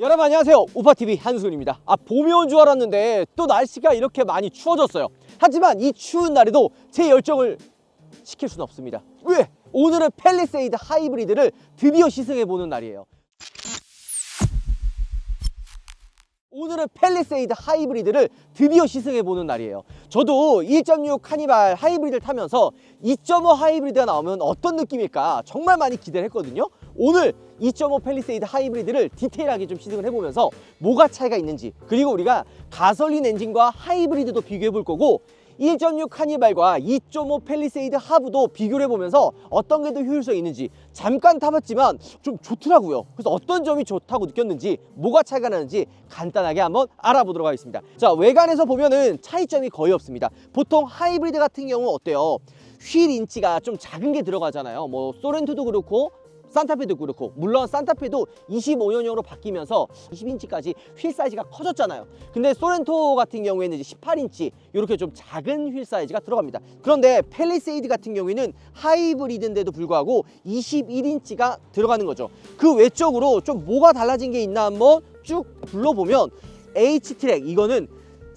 여러분 안녕하세요. 오파TV 한승훈입니다. 봄이 온 줄 알았는데 또 날씨가 이렇게 많이 추워졌어요. 하지만 이 추운 날에도 제 열정을 식힐 수는 없습니다. 왜? 오늘은 팰리세이드 하이브리드를 드디어 시승해보는 날이에요. 오늘은 팰리세이드 하이브리드를 드디어 시승해보는 날이에요. 저도 1.6 카니발 하이브리드를 타면서 2.5 하이브리드가 나오면 어떤 느낌일까 정말 많이 기대를 했거든요. 오늘 2.5 팰리세이드 하이브리드를 디테일하게 좀 시승을 해보면서 뭐가 차이가 있는지, 그리고 우리가 가솔린 엔진과 하이브리드도 비교해 볼 거고 1.6 카니발과 2.5 팰리세이드 하브도 비교를 해보면서 어떤 게 더 효율성이 있는지 잠깐 타봤지만 좀 좋더라고요. 그래서 어떤 점이 좋다고 느꼈는지, 뭐가 차이가 나는지 간단하게 한번 알아보도록 하겠습니다. 자, 외관에서 보면은 차이점이 거의 없습니다. 보통 하이브리드 같은 경우 어때요? 휠 인치가 좀 작은 게 들어가잖아요. 뭐 소렌토도 그렇고 산타페도 그렇고, 물론 산타페도 25년형으로 바뀌면서 20인치까지 휠 사이즈가 커졌잖아요. 근데 소렌토 같은 경우에는 이제 18인치 이렇게 좀 작은 휠 사이즈가 들어갑니다. 그런데 팰리세이드 같은 경우에는 하이브리드인데도 불구하고 21인치가 들어가는 거죠. 그 외적으로 좀 뭐가 달라진 게 있나 한번 쭉 불러보면, H트랙 이거는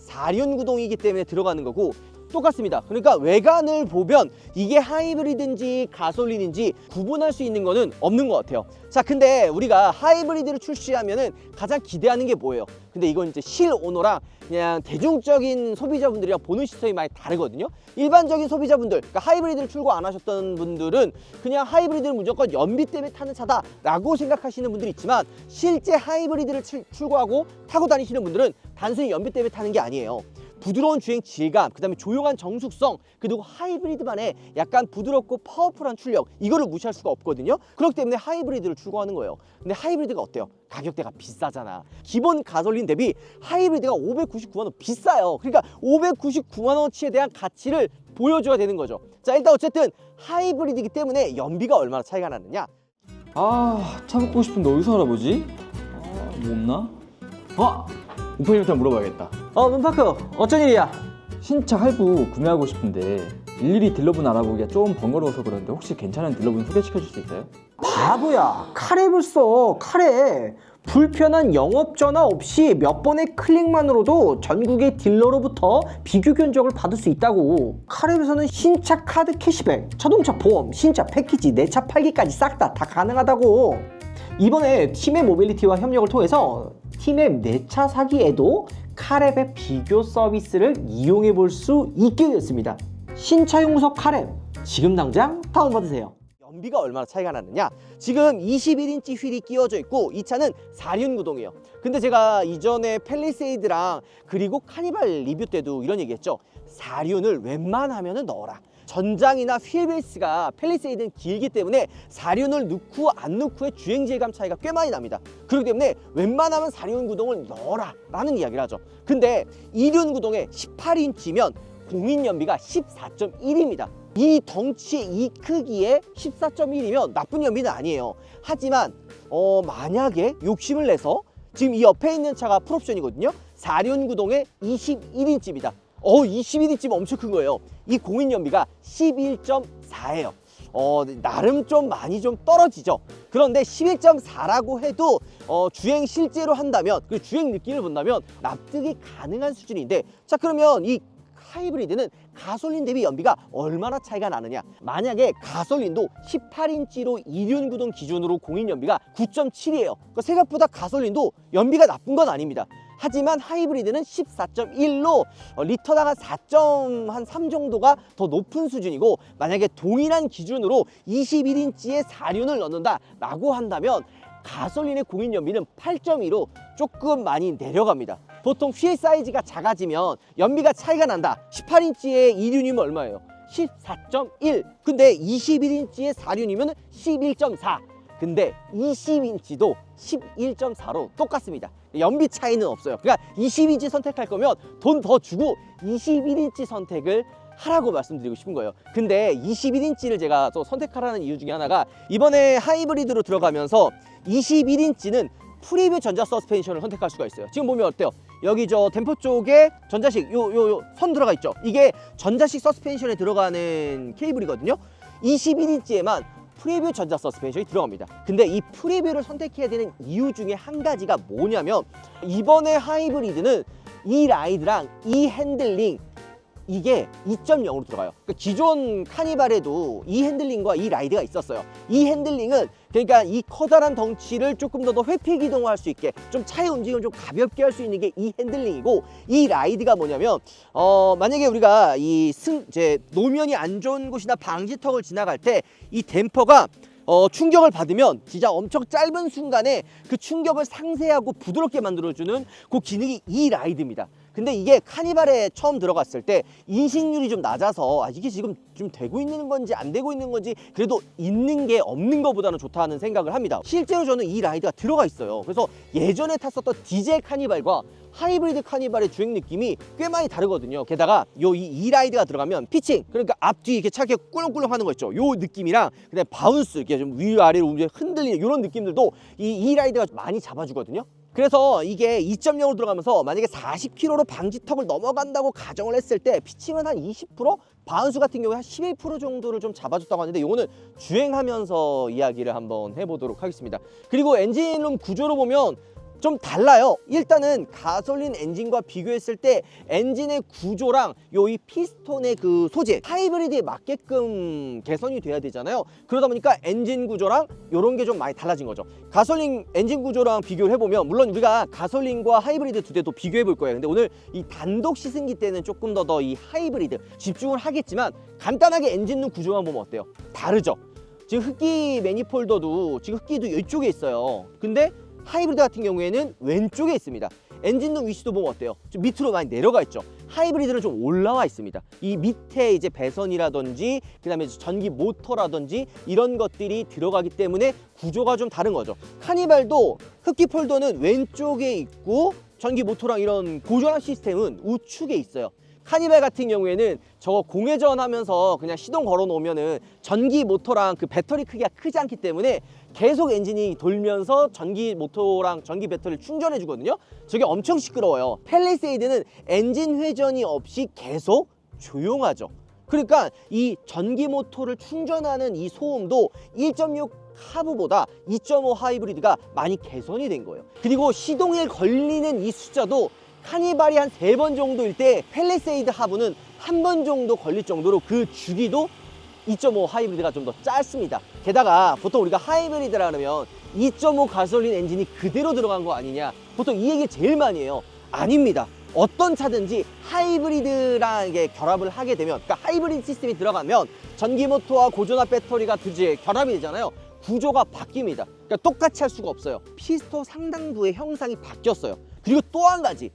4륜 구동이기 때문에 들어가는 거고 똑같습니다. 그러니까 외관을 보면 이게 하이브리드인지 가솔린인지 구분할 수 있는 거는 없는 것 같아요. 자, 근데 우리가 하이브리드를 출시하면은 가장 기대하는 게 뭐예요? 근데 이건 이제 실오너랑 그냥 대중적인 소비자분들이랑 보는 시선이 많이 다르거든요. 일반적인 소비자분들, 그러니까 하이브리드를 출고 안 하셨던 분들은 그냥 하이브리드를 무조건 연비 때문에 타는 차다라고 생각하시는 분들이 있지만, 실제 하이브리드를 출고하고 타고 다니시는 분들은 단순히 연비 때문에 타는 게 아니에요. 부드러운 주행 질감, 그 다음에 조용한 정숙성, 그리고 하이브리드만의 약간 부드럽고 파워풀한 출력, 이거를 무시할 수가 없거든요. 그렇기 때문에 하이브리드를 출고하는 거예요. 근데 하이브리드가 어때요? 가격대가 비싸잖아. 기본 가솔린 대비 하이브리드가 599만 원 비싸요. 그러니까 599만 원치에 대한 가치를 보여줘야 되는 거죠. 자, 일단 어쨌든 하이브리드이기 때문에 연비가 얼마나 차이가 나느냐. 차 먹고 싶은데 어디서 알아보지? 뭐 없나? 오빠님한테 물어봐야겠다. 문파크, 어쩐 일이야? 신차 할부 구매하고 싶은데 일일이 딜러분 알아보기가 좀 번거로워서 그러는데 혹시 괜찮은 딜러분 소개시켜 줄 수 있어요? 바보야, 카랩을 써. 카랩. 불편한 영업 전화 없이 몇 번의 클릭만으로도 전국의 딜러로부터 비교 견적을 받을 수 있다고. 카랩에서는 신차 카드 캐시백, 자동차 보험, 신차 패키지, 내 차 팔기까지 싹 다 가능하다고. 이번에 티맵 모빌리티와 협력을 통해서 티맵 내 차 사기에도 카랩의 비교 서비스를 이용해 볼 수 있게 됐습니다. 신차용무소 카랩, 지금 당장 다운받으세요. 연비가 얼마나 차이가 나느냐? 지금 21인치 휠이 끼워져 있고 이 차는 4륜 구동이에요. 근데 제가 이전에 팰리세이드랑 그리고 카니발 리뷰 때도 이런 얘기했죠. 4륜을 웬만하면 넣어라. 전장이나 휠베이스가 팰리세이드는 길기 때문에 4륜을 넣고 안 넣고의 주행 질감 차이가 꽤 많이 납니다. 그렇기 때문에 웬만하면 4륜 구동을 넣어라 라는 이야기를 하죠. 근데 2륜 구동에 18인치면 공인 연비가 14.1입니다. 이 덩치의 이 크기에 14.1이면 나쁜 연비는 아니에요. 하지만 만약에 욕심을 내서, 지금 이 옆에 있는 차가 풀옵션이거든요. 4륜 구동에 21인치입니다. 21인치면 엄청 큰 거예요. 이 공인 연비가 11.4예요. 나름 좀 많이 좀 떨어지죠. 그런데 11.4라고 해도 주행 실제로 한다면, 그 주행 느낌을 본다면 납득이 가능한 수준인데, 자, 그러면 이 하이브리드는 가솔린 대비 연비가 얼마나 차이가 나느냐? 만약에 가솔린도 18인치로 2륜 구동 기준으로 공인 연비가 9.7이에요. 그러니까 생각보다 가솔린도 연비가 나쁜 건 아닙니다. 하지만 하이브리드는 14.1로 리터당 한 4.3 정도가 더 높은 수준이고, 만약에 동일한 기준으로 21인치의 4륜을 넣는다 라고 한다면 가솔린의 공인 연비는 8.2로 조금 많이 내려갑니다. 보통 휠 사이즈가 작아지면 연비가 차이가 난다. 18인치의 2륜이면 얼마예요? 14.1. 근데 21인치의 4륜이면 11.4. 근데 20인치도 11.4로 똑같습니다. 연비 차이는 없어요. 그러니까 20인치 선택할 거면 돈 더 주고 21인치 선택을 하라고 말씀드리고 싶은 거예요. 근데 21인치를 제가 또 선택하라는 이유 중에 하나가, 이번에 하이브리드로 들어가면서 21인치는 프리뷰 전자 서스펜션을 선택할 수가 있어요. 지금 보면 어때요? 여기 저 댐퍼 쪽에 전자식 요 선 들어가 있죠. 이게 전자식 서스펜션에 들어가는 케이블이거든요. 21인치에만 프리뷰 전자 서스펜션이 들어갑니다. 근데 이 프리뷰를 선택해야 되는 이유 중에 한 가지가 뭐냐면 이번에 하이브리드는 이 라이드랑 이 핸들링 이게 2.0으로 들어가요. 그러니까 기존 카니발에도 이 핸들링과 이 라이드가 있었어요. 이 핸들링은 그러니까 이 커다란 덩치를 조금 더 회피 기동할 수 있게 좀 차의 움직임을 좀 가볍게 할 수 있는 게 이 핸들링이고, 이 라이드가 뭐냐면 만약에 우리가 이제 노면이 안 좋은 곳이나 방지턱을 지나갈 때 이 댐퍼가 충격을 받으면 진짜 엄청 짧은 순간에 그 충격을 상세하고 부드럽게 만들어주는 그 기능이 이 라이드입니다. 근데 이게 카니발에 처음 들어갔을 때 인식률이 좀 낮아서 이게 지금 좀 되고 있는 건지 안 되고 있는 건지 그래도 있는 게 없는 것보다는 좋다는 생각을 합니다. 실제로 저는 이 라이드가 들어가 있어요. 그래서 예전에 탔었던 디젤 카니발과 하이브리드 카니발의 주행 느낌이 꽤 많이 다르거든요. 게다가 이 라이드가 들어가면 피칭, 그러니까 앞뒤 이렇게 차게 꿀렁꿀렁 하는 거 있죠. 요 느낌이랑 그다음에 바운스 이렇게 좀 위아래로 흔들리는 이런 느낌들도 이 라이드가 많이 잡아주거든요. 그래서 이게 2.0으로 들어가면서 만약에 40km로 방지턱을 넘어간다고 가정을 했을 때 피칭은 한 20%? 바운스 같은 경우에 한 11% 정도를 좀 잡아줬다고 하는데 이거는 주행하면서 이야기를 한번 해보도록 하겠습니다. 그리고 엔진룸 구조로 보면 좀 달라요. 일단은 가솔린 엔진과 비교했을 때 엔진의 구조랑 이 피스톤의 그 소재, 하이브리드에 맞게끔 개선이 돼야 되잖아요. 그러다 보니까 엔진 구조랑 이런 게 좀 많이 달라진 거죠. 가솔린 엔진 구조랑 비교를 해보면 물론 우리가 가솔린과 하이브리드 두 대 또 비교해 볼 거예요. 근데 오늘 이 단독 시승기 때는 조금 더 이 하이브리드 집중을 하겠지만 간단하게 엔진룸 구조만 보면 어때요? 다르죠. 지금 흡기 매니폴더도 지금 흡기도 이쪽에 있어요. 근데 하이브리드 같은 경우에는 왼쪽에 있습니다. 엔진룸 위치도 보면 어때요? 좀 밑으로 많이 내려가 있죠. 하이브리드는 좀 올라와 있습니다. 이 밑에 이제 배선이라든지 그다음에 전기 모터라든지 이런 것들이 들어가기 때문에 구조가 좀 다른 거죠. 카니발도 흡기 폴더는 왼쪽에 있고 전기 모터랑 이런 고전한 시스템은 우측에 있어요. 카니발 같은 경우에는 저거 공회전 하면서 그냥 시동 걸어 놓으면은 전기 모터랑 그 배터리 크기가 크지 않기 때문에 계속 엔진이 돌면서 전기 모터랑 전기 배터리를 충전해 주거든요. 저게 엄청 시끄러워요. 팰리세이드는 엔진 회전이 없이 계속 조용하죠. 그러니까 이 전기 모터를 충전하는 이 소음도 1.6 하브보다 2.5 하이브리드가 많이 개선이 된 거예요. 그리고 시동에 걸리는 이 숫자도 카니발이 한 3번 정도일 때 팰리세이드 하브는 한 번 정도 걸릴 정도로 그 주기도 2.5 하이브리드가 좀 더 짧습니다. 게다가 보통 우리가 하이브리드라 그러면 2.5 가솔린 엔진이 그대로 들어간 거 아니냐, 보통 이 얘기 제일 많이 해요. 아닙니다. 어떤 차든지 하이브리드랑 이게 결합을 하게 되면, 그러니까 하이브리드 시스템이 들어가면 전기 모터와 고전압 배터리가 결합이 되잖아요. 구조가 바뀝니다. 그러니까 똑같이 할 수가 없어요. 피스톤 상당부의 형상이 바뀌었어요. 그리고 또 한 가지,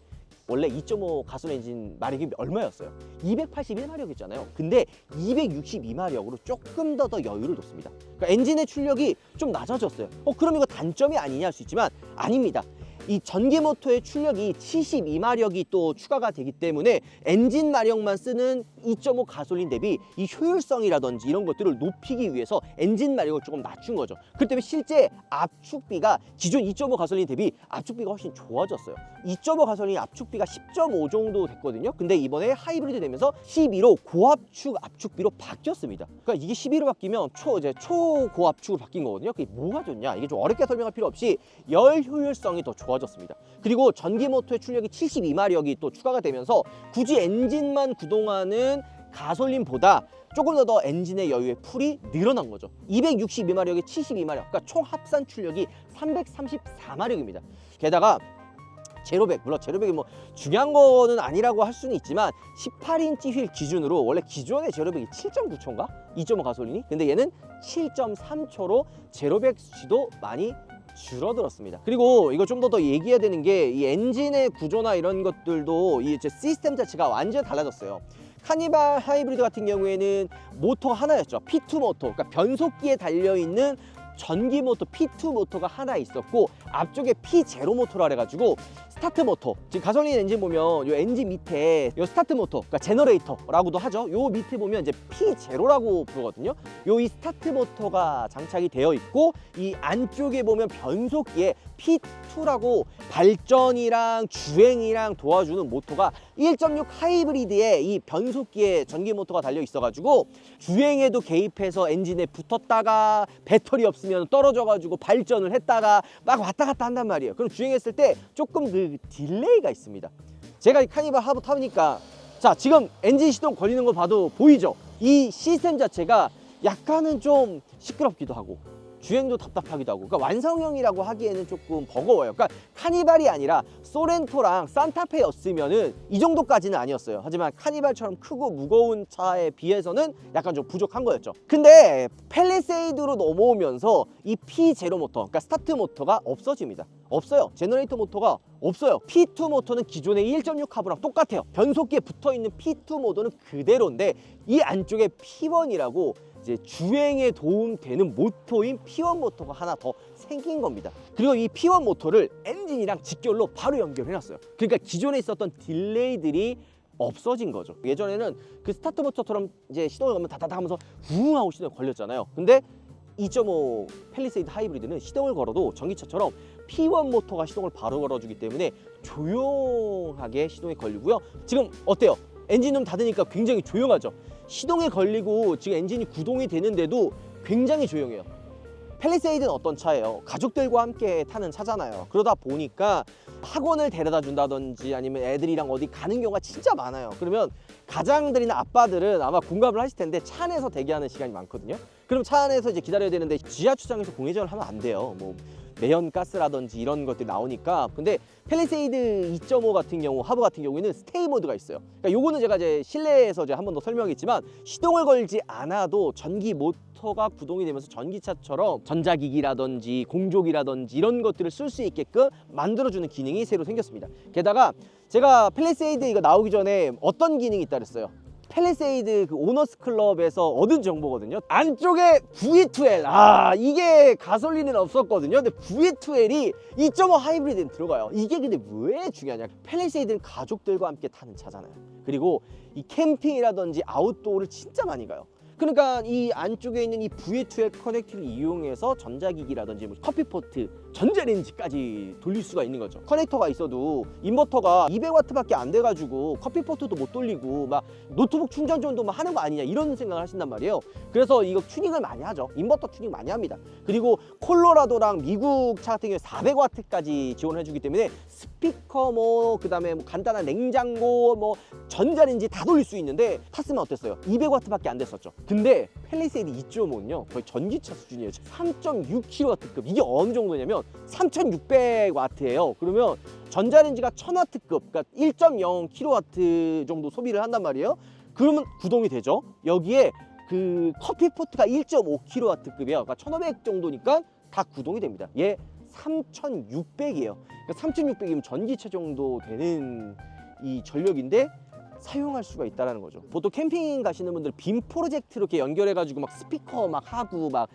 원래 2.5 가솔 엔진 마력이 얼마였어요? 281마력이었잖아요. 근데 262마력으로 조금 더 여유를 뒀습니다. 그러니까 엔진의 출력이 좀 낮아졌어요. 그럼 이거 단점이 아니냐 할 수 있지만 아닙니다. 이 전기 모터의 출력이 72마력이 또 추가가 되기 때문에 엔진 마력만 쓰는 2.5 가솔린 대비 이 효율성이라든지 이런 것들을 높이기 위해서 엔진 마력을 조금 낮춘 거죠. 그렇기 때문에 실제 압축비가 기존 2.5 가솔린 대비 압축비가 훨씬 좋아졌어요. 2.5 가솔린 압축비가 10.5 정도 됐거든요. 근데 이번에 하이브리드 되면서 12로 고압축 압축비로 바뀌었습니다. 그러니까 이게 12로 바뀌면 초고압축으로 바뀐 거거든요. 그게 뭐가 좋냐? 이게 좀 어렵게 설명할 필요 없이 열 효율성이 더 좋아졌습니다. 그리고 전기 모터의 출력이 72마력이 또 추가가 되면서 굳이 엔진만 구동하는 가솔린보다 조금 더 엔진의 여유의 풀이 늘어난 거죠. 262마력에 72마력, 그러니까 총 합산 출력이 334마력입니다. 게다가 제로백, 물론 제로백이 뭐 중요한 거는 아니라고 할 수는 있지만 18인치 휠 기준으로 원래 기존의 제로백이 7.9초인가? 2.5 가솔린이? 근데 얘는 7.3초로 제로백 수치도 많이 줄어들었습니다. 그리고 이거 좀 더 얘기해야 되는 게 이 엔진의 구조나 이런 것들도 이 시스템 자체가 완전히 달라졌어요. 카니발 하이브리드 같은 경우에는 모터가 하나였죠. P2 모터, 그러니까 변속기에 달려있는 전기 모터 P2 모터가 하나 있었고 앞쪽에 P0 모터라 그래가지고 스타트 모터, 지금 가솔린 엔진 보면 요 엔진 밑에 요 스타트 모터, 그러니까 제너레이터라고도 하죠. 요 밑에 보면 이제 P0라고 부르거든요. 요 이 스타트 모터가 장착이 되어 있고 이 안쪽에 보면 변속기에 P2라고 발전이랑 주행이랑 도와주는 모터가 1.6 하이브리드에 이 변속기에 전기 모터가 달려 있어가지고 주행에도 개입해서 엔진에 붙었다가 배터리 없으면 떨어져가지고 발전을 했다가 막 왔다 갔다 한단 말이에요. 그럼 주행했을 때 조금 그 딜레이가 있습니다. 제가 이 카니발 하부 타보니까 자, 지금 엔진 시동 걸리는 거 봐도 보이죠? 이 시스템 자체가 약간은 좀 시끄럽기도 하고 주행도 답답하기도 하고, 그러니까 완성형이라고 하기에는 조금 버거워요. 그러니까 카니발이 아니라 소렌토랑 산타페였으면은 이 정도까지는 아니었어요. 하지만 카니발처럼 크고 무거운 차에 비해서는 약간 좀 부족한 거였죠. 근데 팰리세이드로 넘어오면서 이 P0 모터, 그러니까 스타트 모터가 없어집니다. 없어요. 제너레이터 모터가 없어요. P2 모터는 기존의 1.6 하브랑 똑같아요. 변속기에 붙어있는 P2 모터는 그대로인데 이 안쪽에 P1이라고 이제 주행에 도움되는 모터인 P1 모터가 하나 더 생긴 겁니다. 그리고 이 P1 모터를 엔진이랑 직결로 바로 연결해놨어요. 그러니까 기존에 있었던 딜레이들이 없어진 거죠. 예전에는 그 스타트 모터처럼 이제 시동을 걸면 다다다 하면서 우웅 하고 시동이 걸렸잖아요. 근데 2.5 팰리세이드 하이브리드는 시동을 걸어도 전기차처럼 P1 모터가 시동을 바로 걸어주기 때문에 조용하게 시동이 걸리고요. 지금 어때요? 엔진 좀 닫으니까 굉장히 조용하죠. 시동에 걸리고 지금 엔진이 구동이 되는데도 굉장히 조용해요. 팰리세이드는 어떤 차예요? 가족들과 함께 타는 차잖아요. 그러다 보니까 학원을 데려다 준다든지 아니면 애들이랑 어디 가는 경우가 진짜 많아요. 그러면 가장들이나 아빠들은 아마 공감을 하실 텐데 차 안에서 대기하는 시간이 많거든요. 그럼 차 안에서 이제 기다려야 되는데 지하주차장에서 공회전을 하면 안 돼요. 뭐 매연가스라든지 이런 것들이 나오니까. 근데 팰리세이드 2.5 같은 경우, 하부 같은 경우에는 스테이 모드가 있어요. 그러니까 요거는 제가 이제 실내에서 이제 한 번 더 설명했지만 시동을 걸지 않아도 전기 모터가 구동이 되면서 전기차처럼 전자기기라든지 공조기라든지 이런 것들을 쓸 수 있게끔 만들어주는 기능이 새로 생겼습니다. 게다가 제가 팰리세이드 이거 나오기 전에 어떤 기능이 있다 그랬어요? 팰리세이드 그 오너스 클럽에서 얻은 정보거든요. 안쪽에 V2L, 이게 가솔린은 없었거든요. 근데 V2L이 2.5 하이브리드는 들어가요. 이게 근데 왜 중요하냐? 팰리세이드는 가족들과 함께 타는 차잖아요. 그리고 이 캠핑이라든지 아웃도어를 진짜 많이 가요. 그러니까 이 안쪽에 있는 이 V2L 커넥터를 이용해서 전자기기라든지 뭐 커피포트, 전자레인지까지 돌릴 수가 있는 거죠. 커넥터가 있어도 인버터가 200W밖에 안 돼가지고 커피포트도 못 돌리고 막 노트북 충전 정도만 하는 거 아니냐 이런 생각을 하신단 말이에요. 그래서 이거 튜닝을 많이 하죠. 인버터 튜닝 많이 합니다. 그리고 콜로라도랑 미국 차 같은 경우에 400W까지 지원을 해주기 때문에 스피커 그다음에 뭐 간단한 냉장고 전자레인지 다 돌릴 수 있는데 탔으면 어땠어요? 200W밖에 안 됐었죠. 근데 팰리세이드 2.5는요 거의 전기차 수준이에요. 3.6kW급. 이게 어느 정도냐면 3600W예요. 그러면 전자레인지가 1000W급, 그러니까 1.0kW 정도 소비를 한단 말이에요. 그러면 구동이 되죠. 여기에 그 커피포트가 1.5kW급이에요. 그러니까 1500 정도니까 다 구동이 됩니다. 얘 3600이에요. 그러니까 3600이면 전기차 정도 되는 이 전력인데 사용할 수가 있다는 거죠. 보통 캠핑 가시는 분들 빔 프로젝트 이렇게 연결해가지고 막 스피커 막 하고 막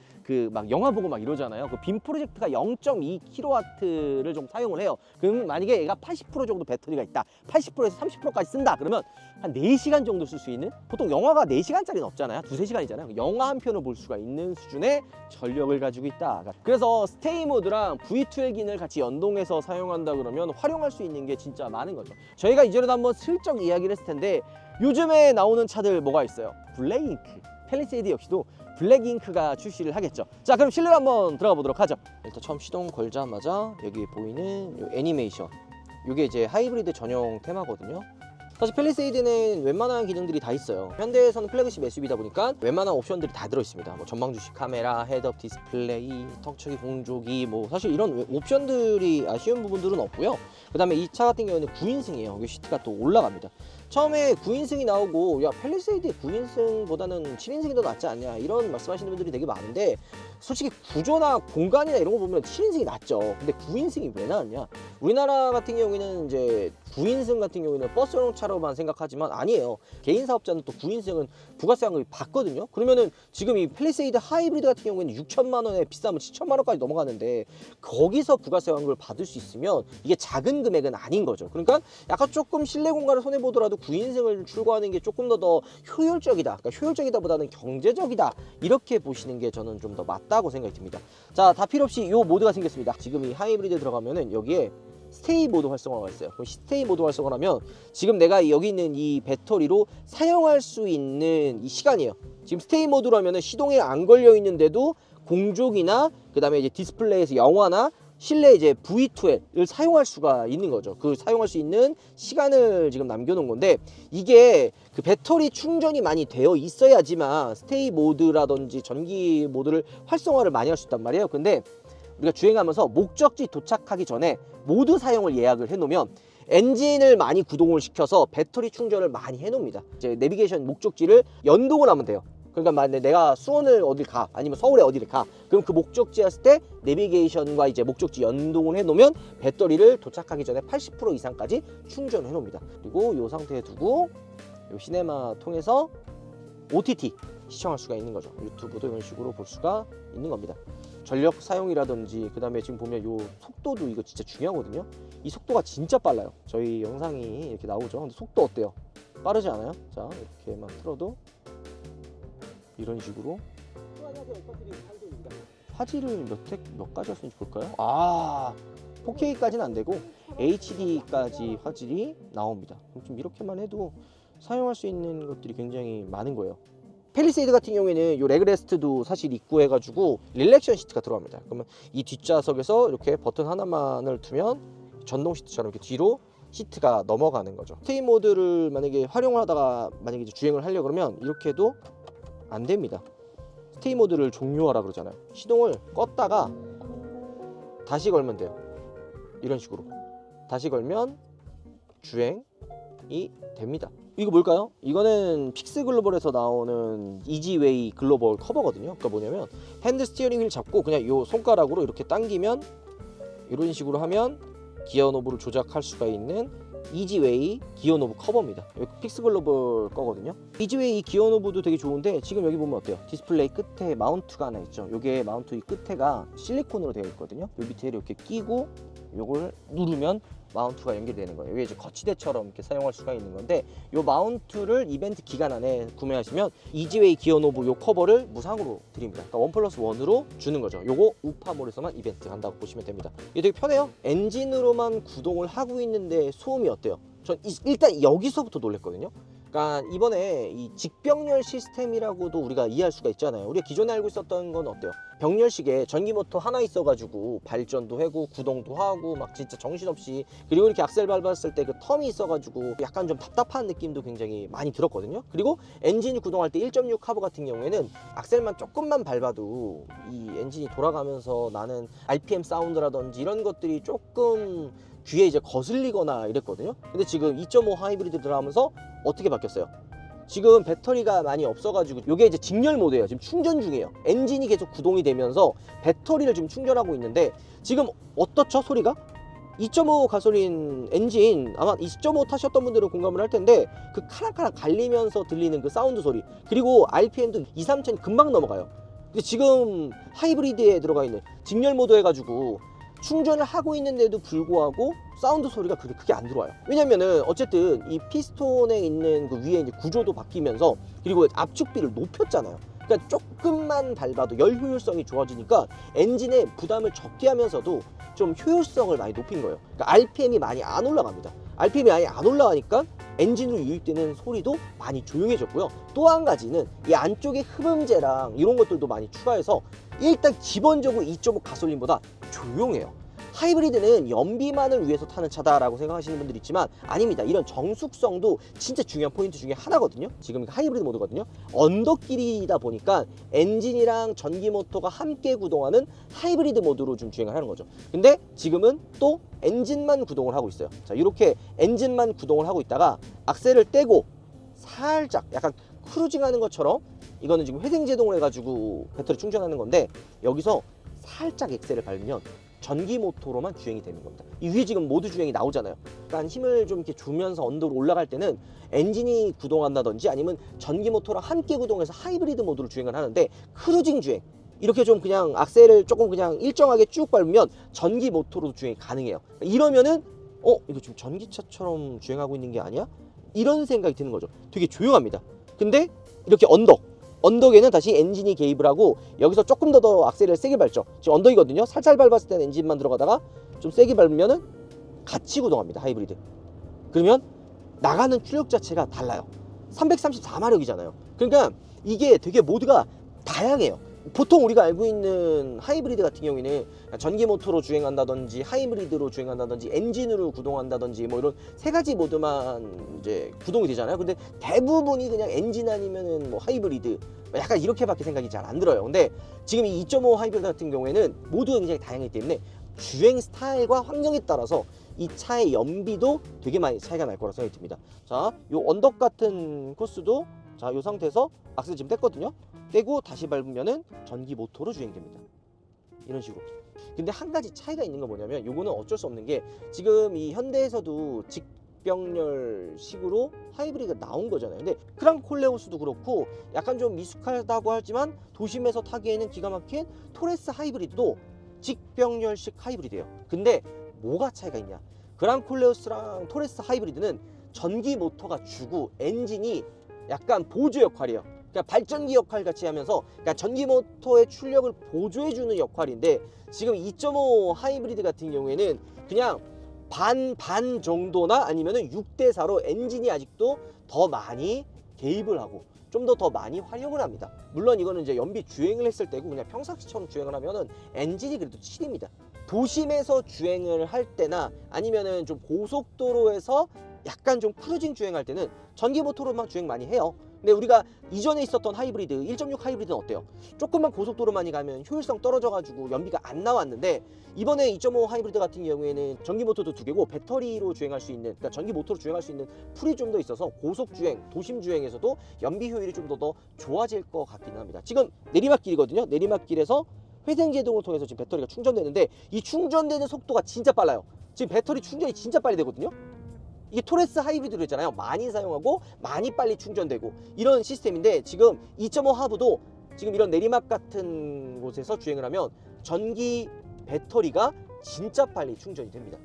영화 보고 막 이러잖아요. 그 빔 프로젝트가 0.2kW를 좀 사용을 해요. 그럼 만약에 얘가 80% 정도 배터리가 있다, 80%에서 30%까지 쓴다 그러면 한 4시간 정도 쓸 수 있는, 보통 영화가 4시간짜리는 없잖아요. 2-3시간이잖아요. 영화 한 편을 볼 수가 있는 수준의 전력을 가지고 있다. 그래서 스테이 모드랑 V2L 기능을 같이 연동해서 사용한다 그러면 활용할 수 있는 게 진짜 많은 거죠. 저희가 이전에도 한번 슬쩍 이야기를 했을 텐데 요즘에 나오는 차들 뭐가 있어요? 블랙잉크. 팰리세이드 역시도 블랙잉크가 출시를 하겠죠. 자, 그럼 실내로 한번 들어가 보도록 하죠. 일단 처음 시동 걸자마자 여기 보이는 요 애니메이션, 이게 이제 하이브리드 전용 테마거든요. 사실 팰리세이드는 웬만한 기능들이 다 있어요. 현대에서는 플래그십 SUV다 보니까 웬만한 옵션들이 다 들어있습니다. 뭐 전방 주시 카메라, 헤드업 디스플레이, 턱처기 공조기, 사실 이런 옵션들이 아쉬운 부분들은 없고요. 그 다음에 이 차 같은 경우는 9인승이에요. 여기 시트가 또 올라갑니다. 처음에 9인승이 나오고 야 팰리세이드 9인승보다는 7인승이 더 낫지 않냐 이런 말씀하시는 분들이 되게 많은데, 솔직히 구조나 공간이나 이런 거 보면 7인승이 낫죠. 근데 9인승이 왜 나왔냐? 우리나라 같은 경우에는 이제 9인승 같은 경우에는 버스용 차로만 생각하지만 아니에요. 개인 사업자는 또 9인승은 부가세관금이 받거든요. 그러면은 지금 이 팰리세이드 하이브리드 같은 경우에는 6천만 원에 비싸면 7천만 원까지 넘어가는데 거기서 부가세관금을 받을 수 있으면 이게 작은 금액은 아닌 거죠. 그러니까 약간 조금 실내 공간을 손해 보더라도 9인승을 출고하는 게 조금 더 효율적이다. 그러니까 효율적이다보다는 경제적이다. 이렇게 보시는 게 저는 좀 더 맞다고 생각이 듭니다. 자, 다 필요 없이 이 모드가 생겼습니다. 지금 이 하이브리드 들어가면은 여기에 스테이 모드 활성화가 있어요. 그럼 스테이 모드 활성화를 하면 지금 내가 여기 있는 이 배터리로 사용할 수 있는 이 시간이에요. 지금 스테이 모드로 하면은 시동에 안 걸려 있는데도 공족이나 그 다음에 이제 디스플레이에서 영화나 실내 이제 V2L을 사용할 수가 있는 거죠. 그 사용할 수 있는 시간을 지금 남겨놓은 건데 이게 그 배터리 충전이 많이 되어 있어야지만 스테이 모드라든지 전기 모드를 활성화를 많이 할 수 있단 말이에요. 근데 우리가 주행하면서 목적지 도착하기 전에 모드 사용을 예약을 해놓으면 엔진을 많이 구동을 시켜서 배터리 충전을 많이 해놓습니다. 이제 내비게이션 목적지를 연동을 하면 돼요. 그러니까 만약에 내가 수원을 어딜 가 아니면 서울에 어디를 가 그럼 그 목적지 했을 때 내비게이션과 이제 목적지 연동을 해 놓으면 배터리를 도착하기 전에 80% 이상까지 충전을 해 놓습니다. 그리고 이 상태에 두고 이 시네마 통해서 OTT 시청할 수가 있는 거죠. 유튜브도 이런 식으로 볼 수가 있는 겁니다. 전력 사용이라든지 그 다음에 지금 보면 요 속도도 이거 진짜 중요하거든요. 이 속도가 진짜 빨라요. 저희 영상이 이렇게 나오죠. 근데 속도 어때요? 빠르지 않아요? 자, 이렇게만 틀어도 이런 식으로 화질을 몇 가지였는지 볼까요? 4K까지는 안 되고 HD까지 화질이 나옵니다. 좀 이렇게만 해도 사용할 수 있는 것들이 굉장히 많은 거예요. 팰리세이드 같은 경우에는 요 레그레스트도 사실 있고 해가지고 릴렉션 시트가 들어갑니다. 그러면 이 뒷좌석에서 이렇게 버튼 하나만을 두면 전동 시트처럼 이렇게 뒤로 시트가 넘어가는 거죠. 스테이 모드를 만약에 활용을 하다가 만약에 이제 주행을 하려고 그러면 이렇게 해도 안 됩니다. 스테이 모드를 종료하라 그러잖아요. 시동을 껐다가 다시 걸면 돼요. 이런 식으로 다시 걸면 주행이 됩니다. 이거 뭘까요? 이거는 픽스 글로벌에서 나오는 이지웨이 글로벌 커버거든요. 그러니까 뭐냐면 핸드 스티어링 휠 잡고 그냥 요 손가락으로 이렇게 당기면 이런 식으로 하면 기어 노브를 조작할 수가 있는 이지웨이 기어 노브 커버입니다. 여기 픽스 글로벌 거거든요. 이지웨이 기어 노브도 되게 좋은데 지금 여기 보면 어때요? 디스플레이 끝에 마운트가 하나 있죠. 요게 마운트 이 끝에가 실리콘으로 되어 있거든요. 요 밑에 이렇게 끼고 요걸 누르면 마운트가 연결되는 거예요. 이게 이제 거치대처럼 이렇게 사용할 수가 있는 건데 요 마운트를 이벤트 기간 안에 구매하시면 이지웨이 기어 노브 요 커버를 무상으로 드립니다. 그러니까 1+1으로 주는 거죠. 요거 우파몰에서만 이벤트 한다고 보시면 됩니다. 이게 되게 편해요. 엔진으로만 구동을 하고 있는데 소음이 어때요? 전 일단 여기서부터 놀랬거든요. 그러니까 이번에 이 직병렬 시스템이라고도 우리가 이해할 수가 있잖아요. 우리가 기존에 알고 있었던 건 어때요? 병렬식에 전기 모터 하나 있어가지고 발전도 하고 구동도 하고 막 진짜 정신없이, 그리고 이렇게 악셀 밟았을 때 그 텀이 있어가지고 약간 좀 답답한 느낌도 굉장히 많이 들었거든요. 그리고 엔진이 구동할 때 1.6 카브 같은 경우에는 악셀만 조금만 밟아도 이 엔진이 돌아가면서 나는 RPM 사운드라든지 이런 것들이 조금 귀에 이제 거슬리거나 이랬거든요. 근데 지금 2.5 하이브리드 들어가면서 어떻게 바뀌었어요? 지금 배터리가 많이 없어가지고 이게 이제 직렬 모드예요. 지금 충전 중이에요. 엔진이 계속 구동이 되면서 배터리를 지금 충전하고 있는데 지금 어떻죠? 소리가? 2.5 가솔린 엔진, 아마 2.5 타셨던 분들은 공감을 할 텐데 그 카락카락 갈리면서 들리는 그 사운드 소리, 그리고 RPM도 2, 3천 금방 넘어가요. 근데 지금 하이브리드에 들어가 있는 직렬 모드 해가지고 충전을 하고 있는데도 불구하고 사운드 소리가 그렇게 크게 안 들어와요. 왜냐면은 어쨌든 이 피스톤에 있는 그 위에 이제 구조도 바뀌면서, 그리고 압축비를 높였잖아요. 그러니까 조금만 밟아도 열 효율성이 좋아지니까 엔진에 부담을 적게 하면서도 좀 효율성을 많이 높인 거예요. 그러니까 RPM이 많이 안 올라갑니다. RPM이 많이 안 올라가니까 엔진으로 유입되는 소리도 많이 조용해졌고요. 또 한 가지는 이 안쪽에 흡음재랑 이런 것들도 많이 추가해서 일단 기본적으로 2.5 가솔린보다 조용해요. 하이브리드는 연비만을 위해서 타는 차다라고 생각하시는 분들이 있지만 아닙니다. 이런 정숙성도 진짜 중요한 포인트 중에 하나거든요. 지금 하이브리드 모드거든요. 언덕길이다 보니까 엔진이랑 전기 모터가 함께 구동하는 하이브리드 모드로 좀 주행을 하는 거죠. 근데 지금은 또 엔진만 구동을 하고 있어요. 자, 이렇게 엔진만 구동을 하고 있다가 악셀을 떼고 살짝 약간 크루징하는 것처럼, 이거는 지금 회생 제동을 해가지고 배터리 충전하는 건데 여기서 살짝 엑셀을 밟으면 전기 모터로만 주행이 되는 겁니다. 이 위에 지금 모드 주행이 나오잖아요. 그러니까 힘을 좀 이렇게 주면서 언덕으로 올라갈 때는 엔진이 구동한다든지 아니면 전기 모터랑 함께 구동해서 하이브리드 모드로 주행을 하는데, 크루징 주행 이렇게 좀 그냥 악셀을 조금 그냥 일정하게 쭉 밟으면 전기 모터로도 주행이 가능해요. 이러면은 이거 좀 전기차처럼 주행하고 있는 게 아니야? 이런 생각이 드는 거죠. 되게 조용합니다. 근데 이렇게 언덕에는 다시 엔진이 개입을 하고 여기서 조금 더 악셀을 세게 밟죠. 지금 언덕이거든요. 살살 밟았을 때는 엔진만 들어가다가 좀 세게 밟으면은 같이 구동합니다. 하이브리드. 그러면 나가는 출력 자체가 달라요. 334마력이잖아요. 그러니까 이게 되게 모드가 다양해요. 보통 우리가 알고 있는 하이브리드 같은 경우에는 전기 모터로 주행한다든지 하이브리드로 주행한다든지 엔진으로 구동한다든지 뭐 이런 세 가지 모드만 이제 구동이 되잖아요. 근데 대부분이 그냥 엔진 아니면은 뭐 하이브리드 약간 이렇게밖에 생각이 잘 안 들어요. 근데 지금 이 2.5 하이브리드 같은 경우에는 모두가 굉장히 다양하기 때문에 주행 스타일과 환경에 따라서 이 차의 연비도 되게 많이 차이가 날 거라 생각이 듭니다. 자, 요 언덕 같은 코스도 자, 요 상태에서 악셀 지금 뗐거든요. 떼고 다시 밟으면은 전기 모터로 주행됩니다. 이런 식으로. 근데 한 가지 차이가 있는 건 뭐냐면, 요거는 어쩔 수 없는 게 지금 이 현대에서도 직병렬식으로 하이브리드가 나온 거잖아요. 근데 크랑 콜레오스도 그렇고 약간 좀 미숙하다고 하지만 도심에서 타기에는 기가 막힌 토레스 하이브리드도 직병렬식 하이브리드예요. 근데 뭐가 차이가 있냐? 그랑 콜레오스랑 토레스 하이브리드는 전기 모터가 주고 엔진이 약간 보조 역할이에요. 그러니까 발전기 역할 같이 하면서, 그러니까 전기 모터의 출력을 보조해주는 역할인데, 지금 2.5 하이브리드 같은 경우에는 그냥 반 정도나 아니면은 6대4로 엔진이 아직도 더 많이 개입을 하고 좀 더 많이 활용을 합니다. 물론 이거는 이제 연비 주행을 했을 때고, 그냥 평상시처럼 주행을 하면은 엔진이 그래도 7입니다. 도심에서 주행을 할 때나 아니면은 좀 고속도로에서 약간 좀 크루징 주행할 때는 전기 모터로만 주행 많이 해요. 근데 우리가 이전에 있었던 하이브리드 1.6 하이브리드는 어때요? 조금만 고속도로 많이 가면 효율성 떨어져가지고 연비가 안 나왔는데, 이번에 2.5 하이브리드 같은 경우에는 전기 모터도 2개고 배터리로 주행할 수 있는, 그러니까 전기 모터로 주행할 수 있는 풀이 좀 더 있어서 고속 주행, 도심 주행에서도 연비 효율이 좀 더 좋아질 것 같기는 합니다. 지금 내리막길이거든요. 내리막길에서 회생제동을 통해서 지금 배터리가 충전되는데, 이 충전되는 속도가 진짜 빨라요. 지금 배터리 충전이 진짜 빨리 되거든요. 이게 토레스 하이브리드로 했잖아요. 많이 사용하고 많이 빨리 충전되고 이런 시스템인데, 지금 2.5 하브도 지금 이런 내리막 같은 곳에서 주행을 하면 전기 배터리가 진짜 빨리 충전이 됩니다.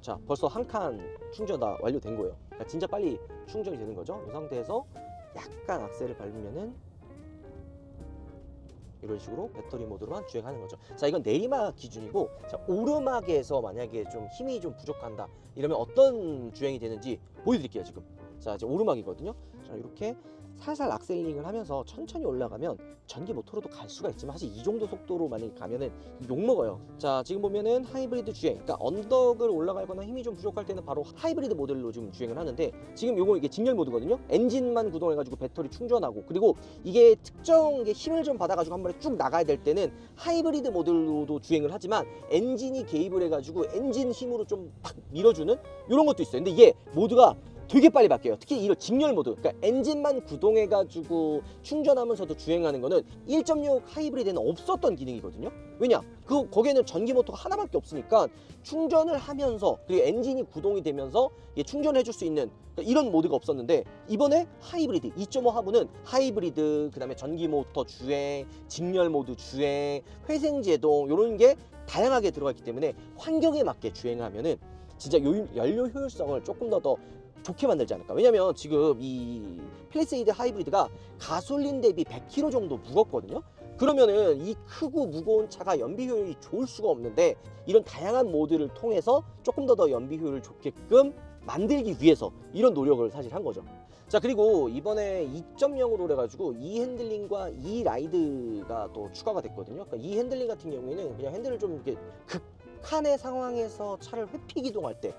자, 벌써 한 칸 충전 다 완료된 거예요. 그러니까 진짜 빨리 충전이 되는 거죠. 이 상태에서 약간 악셀을 밟으면은 이런 식으로 배터리 모드로만 주행하는 거죠. 자, 이건 내리막 기준이고, 자, 오르막에서 만약에 좀 힘이 좀 부족한다 이러면 어떤 주행이 되는지 보여드릴게요. 지금 자, 이제 오르막이거든요. 자, 이렇게 살살 악셀링을 하면서 천천히 올라가면 전기 모터로도 갈 수가 있지만, 사실 이 정도 속도로 만약에 가면은 욕먹어요. 자, 지금 보면은 하이브리드 주행, 그러니까 언덕을 올라가거나 힘이 좀 부족할 때는 바로 하이브리드 모델로 지금 주행을 하는데, 지금 요거 이게 직렬 모드거든요. 엔진만 구동해가지고 배터리 충전하고, 그리고 이게 특정 힘을 좀 받아가지고 한 번에 쭉 나가야 될 때는 하이브리드 모델로도 주행을 하지만 엔진이 개입을 해가지고 엔진 힘으로 좀 팍 밀어주는 이런 것도 있어요. 근데 이게 모드가 되게 빨리 바뀌어요. 특히 이런 직렬 모드, 그러니까 엔진만 구동해가지고 충전하면서도 주행하는 거는 1.6 하이브리드에는 없었던 기능이거든요. 왜냐? 거기에는 전기 모터가 하나밖에 없으니까 충전을 하면서, 그리고 엔진이 구동이 되면서 충전해 줄 수 있는, 그러니까 이런 모드가 없었는데, 이번에 하이브리드 2.5 하브는 하이브리드, 그 다음에 전기 모터 주행, 직렬 모드 주행, 회생제동 이런 게 다양하게 들어가 있기 때문에 환경에 맞게 주행을 하면은 진짜 연료 효율성을 조금 더 좋게 만들지 않을까. 왜냐면 지금 이 팰리세이드 하이브리드가 가솔린 대비 100kg 정도 무겁거든요. 그러면은 이 크고 무거운 차가 연비 효율이 좋을 수가 없는데, 이런 다양한 모드를 통해서 조금 더 연비 효율을 좋게끔 만들기 위해서 이런 노력을 사실 한 거죠. 자, 그리고 이번에 2.0으로 해가지고 이 핸들링과 이 라이드가 또 추가가 됐거든요. 그러니까 이 핸들링 같은 경우에는 그냥 핸들을 좀 이렇게 극한의 상황에서 차를 회피 기동할 때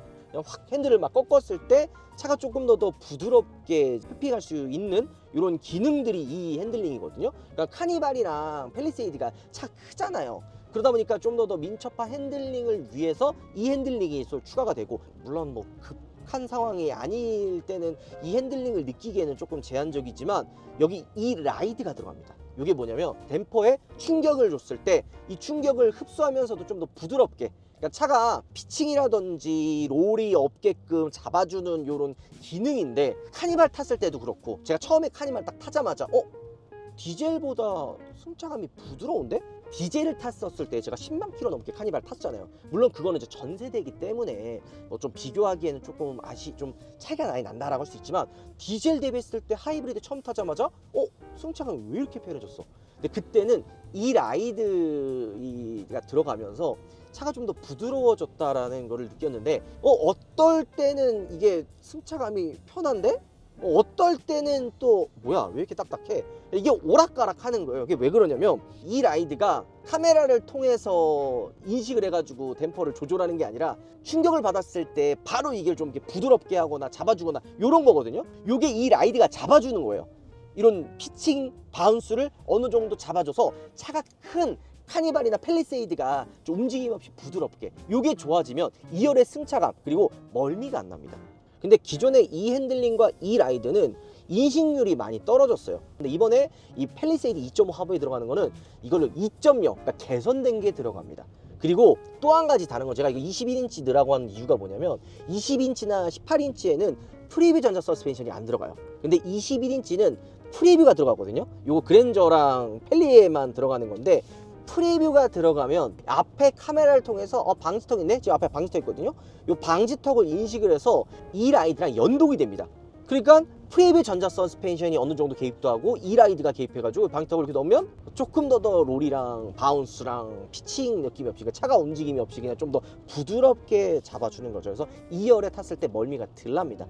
확 핸들을 막 꺾었을 때 차가 조금 더 부드럽게 회피할 수 있는 이런 기능들이 이 핸들링이거든요. 그러니까 카니발이랑 팰리세이드가 차 크잖아요. 그러다 보니까 좀 더 민첩한 핸들링을 위해서 이 핸들링이 추가가 되고, 물론 뭐 급한 상황이 아닐 때는 이 핸들링을 느끼기에는 조금 제한적이지만, 여기 이 라이드가 들어갑니다. 이게 뭐냐면 댐퍼에 충격을 줬을 때 이 충격을 흡수하면서도 좀 더 부드럽게, 그러니까 차가 피칭이라든지 롤이 없게끔 잡아주는 이런 기능인데, 카니발 탔을 때도 그렇고 제가 처음에 카니발 딱 타자마자 디젤보다 승차감이 부드러운데? 디젤을 탔었을 때 제가 10만 킬로 넘게 카니발 탔잖아요. 물론 그거는 이제 전 세대이기 때문에 뭐 좀 비교하기에는 조금 좀 차이가 많이 난다라고 할 수 있지만, 디젤 대비했을 때 하이브리드 처음 타자마자 승차감이 왜 이렇게 편해졌어? 근데 그때는 이 라이드가 들어가면서 차가 좀 더 부드러워졌다라는 거를 느꼈는데, 어떨 때는 이게 승차감이 편한데 어떨 때는 또 뭐야 왜 이렇게 딱딱해, 이게 오락가락 하는 거예요. 이게 왜 그러냐면 이 라이드가 카메라를 통해서 인식을 해가지고 댐퍼를 조절하는 게 아니라 충격을 받았을 때 바로 이게 좀 이렇게 부드럽게 하거나 잡아주거나 이런 거거든요. 이게 이 라이드가 잡아주는 거예요. 이런 피칭 바운스를 어느 정도 잡아줘서 차가 큰 카니발이나 팰리세이드가 좀 움직임 없이 부드럽게, 이게 좋아지면 2열의 승차감 그리고 멀미가 안 납니다. 근데 기존의 이 핸들링과 이 라이드는 인식률이 많이 떨어졌어요. 근데 이번에 이 팰리세이드 2.5 하부에 들어가는 거는 이걸로 2.0, 그러니까 개선된 게 들어갑니다. 그리고 또 한 가지 다른 건, 제가 이거 21인치 넣으라고 하는 이유가 뭐냐면 20인치나 18인치에는 프리뷰 전자 서스펜션이 안 들어가요. 근데 21인치는 프리뷰가 들어가거든요. 요거 그랜저랑 펠리에만 들어가는 건데, 프리뷰가 들어가면 앞에 카메라를 통해서 방지턱 있네? 지금 앞에 방지턱 있거든요. 이 방지턱을 인식을 해서 이 라이드랑 연동이 됩니다. 그러니까 프리뷰 전자 서스펜션이 어느 정도 개입도 하고 이 라이드가 개입해가지고 방지턱을 이렇게 넣으면 조금 더 롤이랑 바운스랑 피칭 느낌이 없이, 그러니까 차가 움직임이 없이 그냥 좀 더 부드럽게 잡아주는 거죠. 그래서 2열에 탔을 때 멀미가 덜 납니다.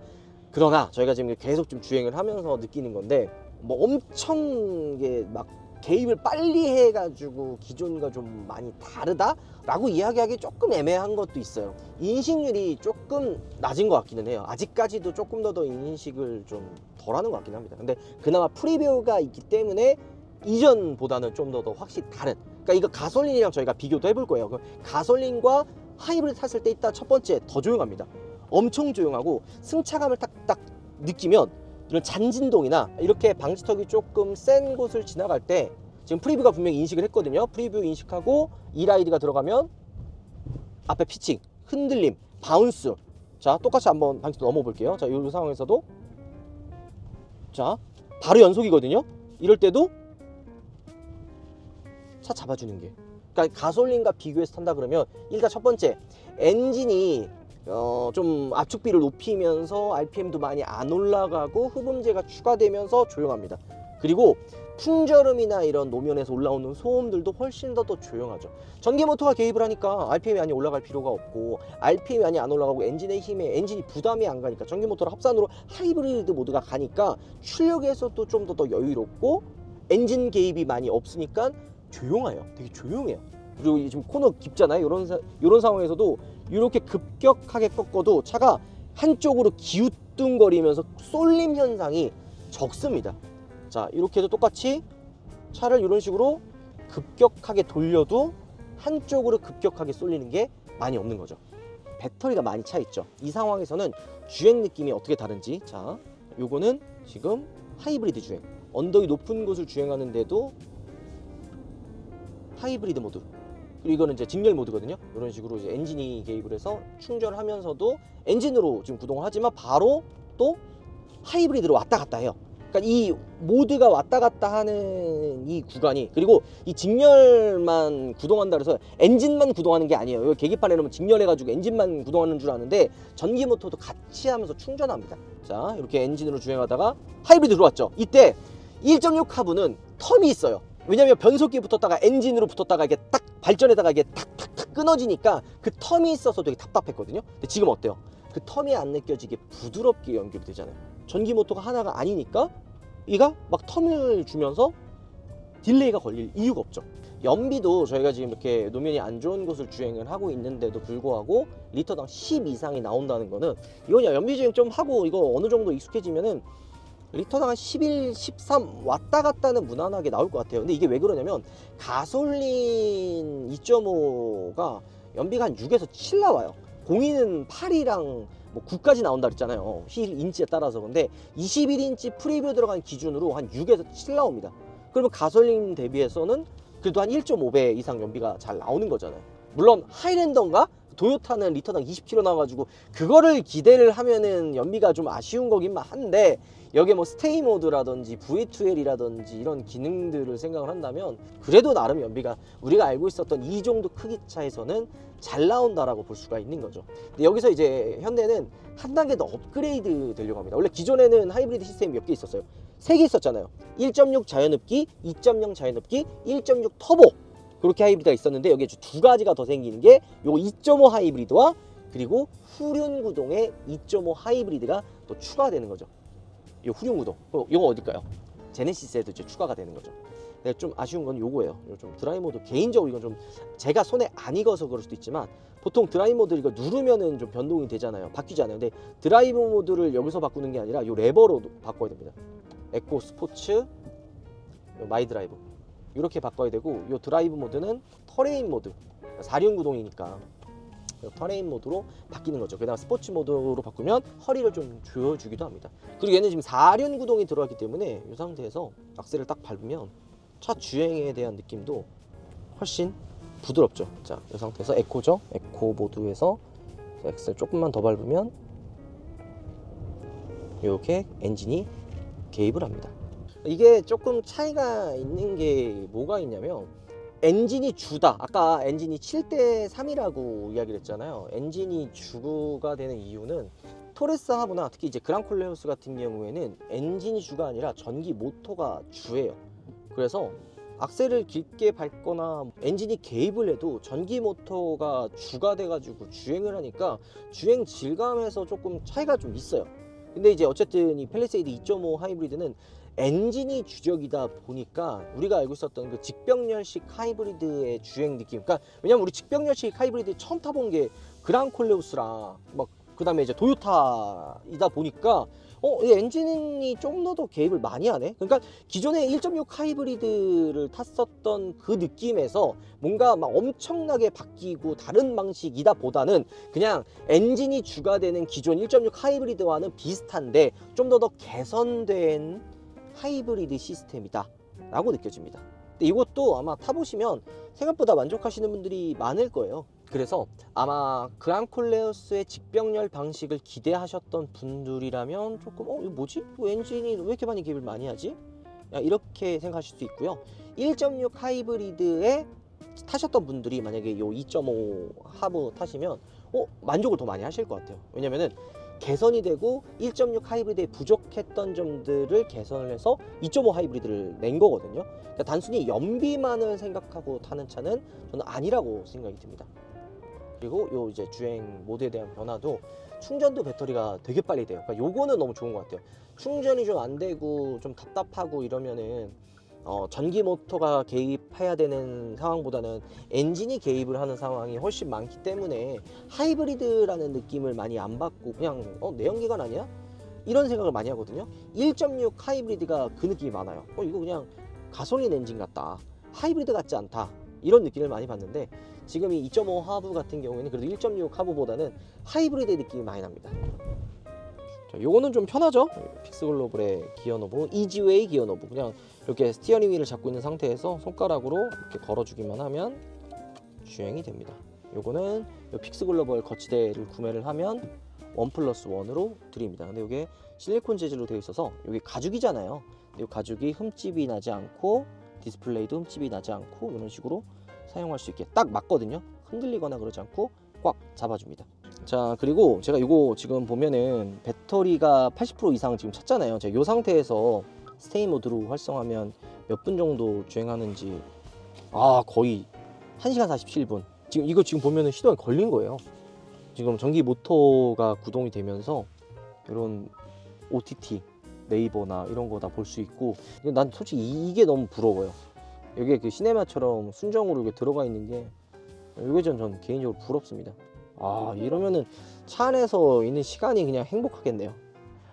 그러나 저희가 지금 계속 좀 주행을 하면서 느끼는 건데, 뭐 엄청 이게 막 개입을 빨리 해가지고 기존과 좀 많이 다르다라고 이야기하기 조금 애매한 것도 있어요. 인식률이 조금 낮은 것 같기는 해요. 아직까지도 조금 더 인식을 좀 덜하는 것 같긴 합니다. 근데 그나마 프리뷰가 있기 때문에 이전보다는 좀 더 확실히 다른, 그러니까 이거 가솔린이랑 저희가 비교도 해볼 거예요. 가솔린과 하이브리드 탔을 때 일단 첫 번째 더 조용합니다. 엄청 조용하고 승차감을 딱딱 느끼면 이런 잔진동이나 이렇게 방지턱이 조금 센 곳을 지나갈 때, 지금 프리뷰가 분명히 인식을 했거든요. 프리뷰 인식하고 이 라이드가 들어가면 앞에 피칭, 흔들림, 바운스. 자, 똑같이 한번 방지턱 넘어 볼게요. 자, 이 상황에서도 자 바로 연속이거든요. 이럴 때도 차 잡아주는 게, 그러니까 가솔린과 비교해서 탄다 그러면 일단 첫 번째 엔진이 좀 압축비를 높이면서 RPM도 많이 안 올라가고 흡음재가 추가되면서 조용합니다. 그리고 풍절음이나 이런 노면에서 올라오는 소음들도 훨씬 더 조용하죠. 전기 모터가 개입을 하니까 RPM이 많이 올라갈 필요가 없고, RPM이 많이 안 올라가고 엔진의 힘에 엔진이 부담이 안 가니까, 전기 모터를 합산으로 하이브리드 모드가 가니까 출력에서도 좀 더 여유롭고 엔진 개입이 많이 없으니까 조용해요. 되게 조용해요. 그리고 지금 코너 깊잖아요. 이런 상황에서도 이렇게 급격하게 꺾어도 차가 한쪽으로 기우뚱거리면서 쏠림 현상이 적습니다. 자, 이렇게 해서 똑같이 차를 이런 식으로 급격하게 돌려도 한쪽으로 급격하게 쏠리는 게 많이 없는 거죠. 배터리가 많이 차 있죠. 이 상황에서는 주행 느낌이 어떻게 다른지, 자, 요거는 지금 하이브리드 주행, 언덕이 높은 곳을 주행하는데도 하이브리드 모드, 그리고 이거는 이제 직렬 모드거든요. 이런 식으로 이제 엔진이 개입을 해서 충전하면서도 엔진으로 지금 구동을 하지만 바로 또 하이브리드로 왔다 갔다 해요. 그러니까 이 모드가 왔다 갔다 하는 이 구간이, 그리고 이 직렬만 구동한다 그래서 엔진만 구동하는 게 아니에요. 여기 계기판에 놓으면 직렬해가지고 엔진만 구동하는 줄 아는데 전기 모터도 같이 하면서 충전합니다. 자, 이렇게 엔진으로 주행하다가 하이브리드 들어왔죠. 이때 1.6 하부는 텀이 있어요. 왜냐면 변속기에 붙었다가 엔진으로 붙었다가 이게 딱 발전에다가 이게 탁탁탁 끊어지니까 그 텀이 있어서 되게 답답했거든요. 근데 지금 어때요? 그 텀이 안 느껴지게 부드럽게 연결이 되잖아요. 전기 모터가 하나가 아니니까 얘가 막 텀을 주면서 딜레이가 걸릴 이유가 없죠. 연비도 저희가 지금 이렇게 노면이 안 좋은 곳을 주행을 하고 있는데도 불구하고 리터당 10 이상이 나온다는 거는, 이건 연비 주행 좀 하고 이거 어느 정도 익숙해지면은 리터당 한 11, 13 왔다 갔다는 무난하게 나올 것 같아요. 근데 이게 왜 그러냐면 가솔린 2.5가 연비가 한 6에서 7 나와요. 공인은 8이랑 뭐 9까지 나온다 그랬잖아요. 휠 인치에 따라서. 근데 21인치 프리뷰 들어간 기준으로 한 6에서 7 나옵니다. 그러면 가솔린 대비해서는 그래도 한 1.5배 이상 연비가 잘 나오는 거잖아요. 물론 하이랜더인가 도요타는 리터당 20km 나와가지고 그거를 기대를 하면은 연비가 좀 아쉬운 거긴 한데, 여기에 뭐 스테이 모드라든지 V2L이라든지 이런 기능들을 생각을 한다면 그래도 나름 연비가 우리가 알고 있었던 이 정도 크기 차에서는 잘 나온다라고 볼 수가 있는 거죠. 근데 여기서 이제 현대는 한 단계 더 업그레이드 되려고 합니다. 원래 기존에는 하이브리드 시스템이 몇 개 있었어요. 3개 있었잖아요. 1.6 자연흡기, 2.0 자연흡기, 1.6 터보, 그렇게 하이브리드가 있었는데 여기에 2가지가 더 생기는 게 요거 2.5 하이브리드와 그리고 후륜 구동의 2.5 하이브리드가 또 추가되는 거죠. 이 후륜 구동, 요거 어딜까요? 제네시스에도 이제 추가가 되는 거죠. 근데 좀 아쉬운 건 요거예요. 요 좀 드라이브 모드, 개인적으로 이건 좀 제가 손에 안 익어서 그럴 수도 있지만 보통 드라이브 모드 이거 누르면은 좀 변동이 되잖아요. 바뀌잖아요. 근데 드라이브 모드를 여기서 바꾸는 게 아니라 요 레버로 바꿔야 됩니다. 에코 스포츠, 요 마이 드라이브 이렇게 바꿔야 되고, 요 드라이브 모드는 터레인 모드, 4륜 구동이니까 터레인 모드로 바뀌는 거죠. 게다가 스포츠 모드로 바꾸면 허리를 좀 조여주기도 합니다. 그리고 얘는 지금 4륜 구동이 들어갔기 때문에 이 상태에서 악셀을 딱 밟으면 차 주행에 대한 느낌도 훨씬 부드럽죠. 자, 이 상태에서 에코죠. 에코 모드에서 악셀 조금만 더 밟으면 이렇게 엔진이 개입을 합니다. 이게 조금 차이가 있는 게 뭐가 있냐면, 엔진이 주다. 아까 엔진이 7대3이라고 이야기를 했잖아요. 엔진이 주가 되는 이유는 토레스 하부나 특히 이제 그랑콜레오스 같은 경우에는 엔진이 주가 아니라 전기 모터가 주예요. 그래서 악셀을 깊게 밟거나 엔진이 개입을 해도 전기 모터가 주가 돼가지고 주행을 하니까 주행 질감에서 조금 차이가 좀 있어요. 근데 이제 어쨌든 이 팰리세이드 2.5 하이브리드는 엔진이 주력이다 보니까 우리가 알고 있었던 그 직병렬식 하이브리드의 주행 느낌, 그러니까 왜냐면 우리 직병렬식 하이브리드 처음 타본 게 그랑콜레오스랑 막 그다음에 이제 도요타이다 보니까 이 엔진이 좀 더 개입을 많이 하네. 그러니까 기존에 1.6 하이브리드를 탔었던 그 느낌에서 뭔가 막 엄청나게 바뀌고 다른 방식이다 보다는 그냥 엔진이 주가 되는 기존 1.6 하이브리드와는 비슷한데 좀 더 개선된 하이브리드 시스템이다 라고 느껴집니다. 근데 이것도 아마 타보시면 생각보다 만족하시는 분들이 많을 거예요. 그래서 아마 그랑콜레오스의 직병렬 방식을 기대하셨던 분들이라면 조금 이거 뭐지? 엔진이 왜 이렇게 많이 개입을 많이 하지? 이렇게 생각하실 수 있고요. 1.6 하이브리드에 타셨던 분들이 만약에 요 2.5 하부 타시면 만족을 더 많이 하실 것 같아요. 왜냐면은 개선이 되고 1.6 하이브리드에 부족했던 점들을 개선을 해서 2.5 하이브리드를 낸 거거든요. 그러니까 단순히 연비만을 생각하고 타는 차는 저는 아니라고 생각이 듭니다. 그리고 요 이제 주행 모드에 대한 변화도 충전도 배터리가 되게 빨리 돼요. 그러니까 요거는 너무 좋은 것 같아요. 충전이 좀 안 되고 좀 답답하고 이러면은 전기 모터가 개입해야 되는 상황보다는 엔진이 개입을 하는 상황이 훨씬 많기 때문에 하이브리드라는 느낌을 많이 안 받고 그냥 내연기관 아니야? 이런 생각을 많이 하거든요. 1.6 하이브리드가 그 느낌이 많아요. 이거 그냥 가솔린 엔진 같다, 하이브리드 같지 않다, 이런 느낌을 많이 받는데, 지금 이 2.5 하부 같은 경우에는 그래도 1.6 하부보다는 하이브리드 느낌이 많이 납니다. 자, 요거는 좀 편하죠? 픽스글로벌의 기어 노브, 이지웨이 기어 노브, 그냥 이렇게 스티어링 휠을 잡고 있는 상태에서 손가락으로 이렇게 걸어주기만 하면 주행이 됩니다. 요거는 요 픽스글로벌 거치대를 구매를 하면 1+1으로 드립니다. 근데 이게 실리콘 재질로 되어 있어서 여기 가죽이잖아요. 이 가죽이 흠집이 나지 않고 디스플레이도 흠집이 나지 않고 이런 식으로 사용할 수 있게 딱 맞거든요. 흔들리거나 그러지 않고 꽉 잡아줍니다. 자, 그리고 제가 이거 지금 보면은 배터리가 80% 이상 지금 찼잖아요. 제가 이 상태에서 스테이 모드로 활성하면 몇 분 정도 주행하는지, 거의 1시간 47분. 이거 지금 보면은 시동이 걸린 거예요. 지금 전기 모터가 구동이 되면서 이런 OTT, 네이버나 이런 거 다 볼 수 있고, 난 솔직히 이게 너무 부러워요. 여기에 그 시네마처럼 순정으로 이게 들어가 있는 게 이게 전 개인적으로 부럽습니다. 이러면은 차 안에서 있는 시간이 그냥 행복하겠네요.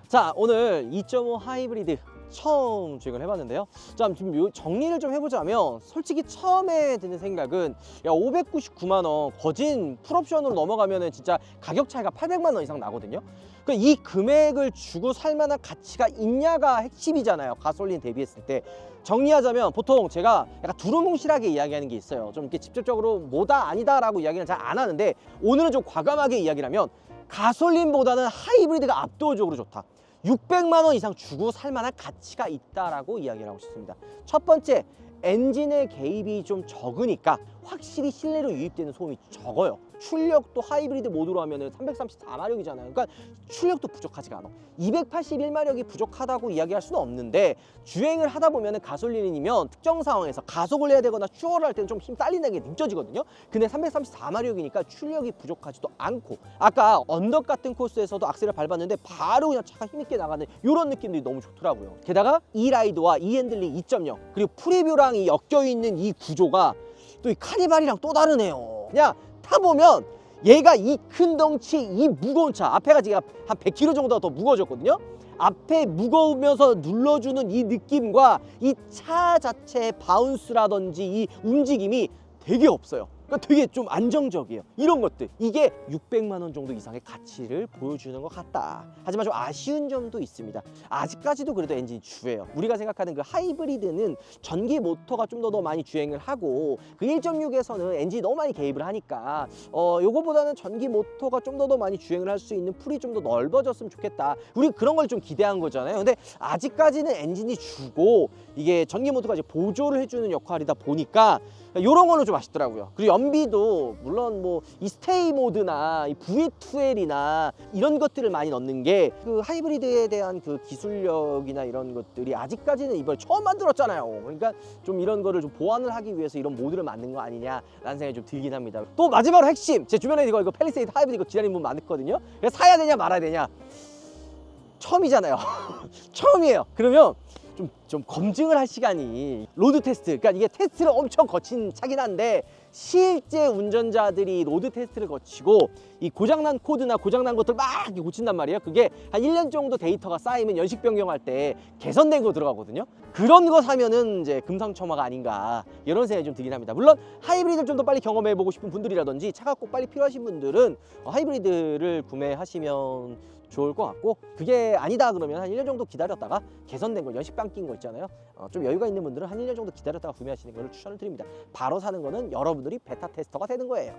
자, 오늘 2.5 하이브리드 처음 주행을 해봤는데요. 자, 지금 정리를 좀 해보자면 솔직히 처음에 드는 생각은 야 599만 원 거진 풀옵션으로 넘어가면은 진짜 가격 차이가 800만 원 이상 나거든요. 그러니까 이 금액을 주고 살 만한 가치가 있냐가 핵심이잖아요. 가솔린 대비했을 때. 정리하자면 보통 제가 약간 두루뭉실하게 이야기하는 게 있어요. 좀 이렇게 직접적으로 뭐다 아니다라고 이야기는 잘 안 하는데 오늘은 좀 과감하게 이야기를 하면 가솔린보다는 하이브리드가 압도적으로 좋다. 600만 원 이상 주고 살 만한 가치가 있다라고 이야기를 하고 싶습니다. 첫 번째, 엔진의 개입이 좀 적으니까 확실히 실내로 유입되는 소음이 적어요. 출력도 하이브리드 모드로 하면 334마력이잖아요. 그러니까 출력도 부족하지가 않아. 281마력이 부족하다고 이야기할 수는 없는데 주행을 하다 보면 가솔린이면 특정 상황에서 가속을 해야 되거나 슈어를 할 때는 좀 힘 딸리는 게 느껴지거든요. 근데 334마력이니까 출력이 부족하지도 않고 아까 언덕 같은 코스에서도 악셀을 밟았는데 바로 그냥 차가 힘있게 나가는 이런 느낌들이 너무 좋더라고요. 게다가 이 라이드와 이 핸들링 2.0 그리고 프리뷰랑 이 엮여있는 이 구조가 또 이 카니발이랑 또 다르네요. 그냥 타보면 얘가 이 큰 덩치 이 무거운 차 앞에가 지금 한 100kg 정도가 더 무거워졌거든요. 앞에 무거우면서 눌러주는 이 느낌과 이 차 자체의 바운스라든지 이 움직임이 되게 없어요. 그러니까 되게 좀 안정적이에요. 이런 것들 이게 600만 원 정도 이상의 가치를 보여주는 것 같다. 하지만 좀 아쉬운 점도 있습니다. 아직까지도 그래도 엔진이 주예요. 우리가 생각하는 그 하이브리드는 전기 모터가 좀 더 많이 주행을 하고 그 1.6에서는 엔진이 너무 많이 개입을 하니까 요거보다는 전기 모터가 좀 더 많이 주행을 할 수 있는 풀이 좀 더 넓어졌으면 좋겠다. 우리 그런 걸 좀 기대한 거잖아요. 근데 아직까지는 엔진이 주고 이게 전기 모터가 이제 보조를 해주는 역할이다 보니까 이런 거는 좀 아쉽더라고요. 그리고 연비도 물론 뭐 이 스테이 모드나 이 V2L이나 이런 것들을 많이 넣는 게 그 하이브리드에 대한 그 기술력이나 이런 것들이 아직까지는 이걸 처음 만들었잖아요. 그러니까 좀 이런 거를 좀 보완을 하기 위해서 이런 모드를 만든 거 아니냐라는 생각이 좀 들긴 합니다. 또 마지막으로 핵심, 제 주변에 이거 팰리세이드 하이브리드 이거 기다리는 분 많거든요. 그래서 사야 되냐 말아야 되냐 처음이잖아요. 처음이에요. 그러면 좀 검증을 할 시간이 로드 테스트, 그러니까 이게 테스트를 엄청 거친 차긴 한데 실제 운전자들이 로드 테스트를 거치고 이 고장난 코드나 고장난 것들 막 이렇게 고친단 말이에요. 그게 한 1년 정도 데이터가 쌓이면 연식 변경할 때 개선된 거 들어가거든요. 그런 거 사면은 이제 금상첨화가 아닌가 이런 생각이 좀 들긴 합니다. 물론 하이브리드를 좀 더 빨리 경험해보고 싶은 분들이라든지 차가 꼭 빨리 필요하신 분들은 하이브리드를 구매하시면 좋을 것 같고 그게 아니다 그러면 한 1년 정도 기다렸다가 개선된 거 연식방 낀 거 있잖아요. 좀 여유가 있는 분들은 한 1년 정도 기다렸다가 구매하시는 걸 추천을 드립니다. 바로 사는 거는 여러분들이 베타 테스터가 되는 거예요.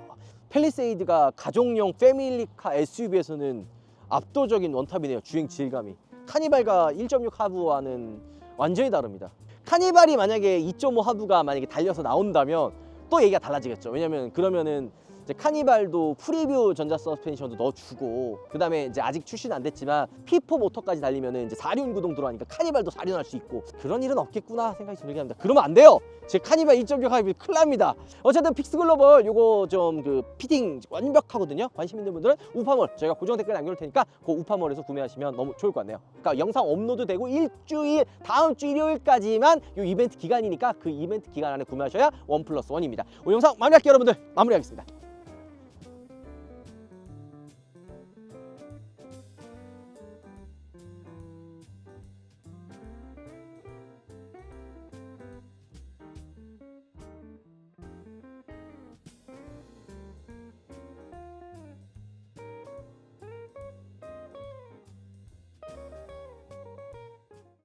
팰리세이드가 가족용 패밀리카 SUV에서는 압도적인 원탑이네요. 주행 질감이. 카니발과 1.6 하부와는 완전히 다릅니다. 카니발이 만약에 2.5 하부가 만약에 달려서 나온다면 또 얘기가 달라지겠죠. 왜냐면 그러면은 이제 카니발도 프리뷰 전자 서스펜션도 넣어주고 그 다음에 이제 아직 출시는 안 됐지만 P4 모터까지 달리면은 이제 4륜 구동 들어가니까 카니발도 4륜할 수 있고 그런 일은 없겠구나 생각이 들긴 합니다. 그러면 안 돼요. 제 카니발 1.6 하이브리드 큰일 납니다. 어쨌든 픽스 글로벌 요거 좀 그 피팅 완벽하거든요. 관심 있는 분들은 우파몰 저희가 고정 댓글 남겨놓을 테니까 그 우파몰에서 구매하시면 너무 좋을 것 같네요. 그러니까 영상 업로드 되고 일주일 다음 주 일요일까지만 요 이벤트 기간이니까 그 이벤트 기간 안에 구매하셔야 1+1입니다. 오늘 영상 마무리할게요. 여러분들 마무리하겠습니다.